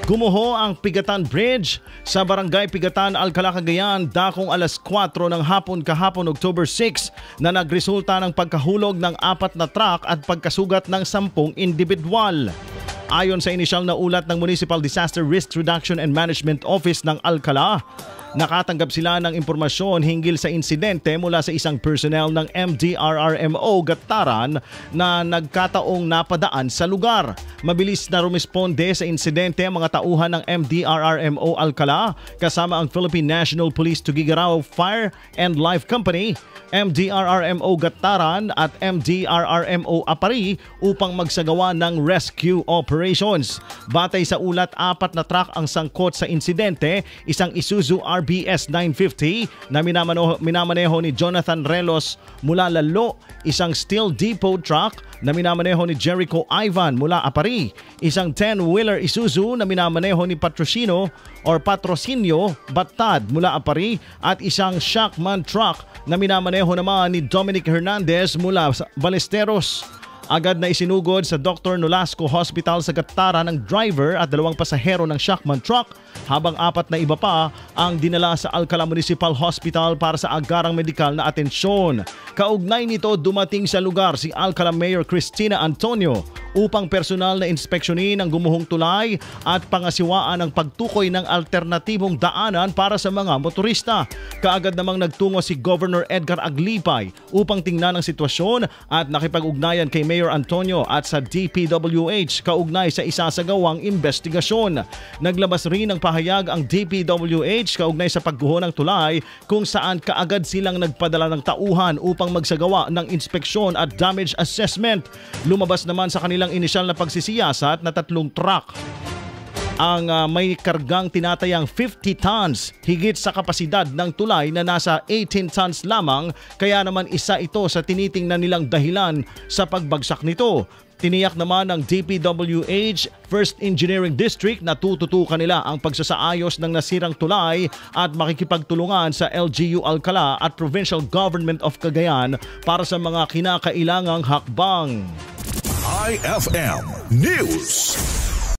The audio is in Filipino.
Gumuho ang Pigatan Bridge sa Barangay Pigatan, Alcala, Cagayan dakong alas 4 ng hapon kahapon October 6 na nagresulta ng pagkahulog ng 4 na truck at pagkasugat ng 10 individual. Ayon sa inisyal na ulat ng Municipal Disaster Risk Reduction and Management Office ng Alcala, nakatanggap sila ng impormasyon hinggil sa insidente mula sa isang personnel ng MDRRMO Gataran na nagkataong napadaan sa lugar. Mabilis na rumisponde sa insidente ang mga tauhan ng MDRRMO Alcala kasama ang Philippine National Police Tuguegarao Fire and Life Company, MDRRMO Gataran at MDRRMO Apari upang magsagawa ng rescue operations. Batay sa ulat, 4 na truck ang sangkot sa insidente, isang Isuzu RBS 950 na minamaneho ni Jonathan Relos mula Lalo, isang Steel Depot truck na minamaneho ni Jericho Ivan mula Apari, isang 10-wheeler Isuzu na minamaneho ni Patrocinio Batad mula Apari at isang Shackman truck na minamaneho naman ni Dominic Hernandez mula Ballesteros. Agad na isinugod sa Dr. Nolasco Hospital sa Gataran ng driver at 2 pasahero ng Shackman truck, habang 4 na iba pa ang dinala sa Alcala Municipal Hospital para sa agarang medikal na atensyon. Kaugnay nito, dumating sa lugar si Alcala Mayor Cristina Antonio upang personal na inspeksyonin ang gumuhong tulay at pangasiwaan ang pagtukoy ng alternatibong daanan para sa mga motorista. Kaagad namang nagtungo si Governor Edgar Aglipay upang tingnan ang sitwasyon at nakipag-ugnayan kay Mayor Antonio at sa DPWH kaugnay sa isasagawang investigasyon. Naglabas rin ng pahayag ang DPWH kaugnay sa pagguho ng tulay kung saan kaagad silang nagpadala ng tauhan upang magsagawa ng inspeksyon at damage assessment. Lumabas naman sa kanilang inisyal na pagsisiyasat na 3 truck ang may kargang tinatayang 50 tons, higit sa kapasidad ng tulay na nasa 18 tons lamang, kaya naman isa ito sa tinitingnan nilang dahilan sa pagbagsak nito. Tiniyak naman ng DPWH First Engineering District na tututukan nila ang pagsasaayos ng nasirang tulay at makikipagtulungan sa LGU Alcala at Provincial Government of Cagayan para sa mga kinakailangang hakbang. IFM News.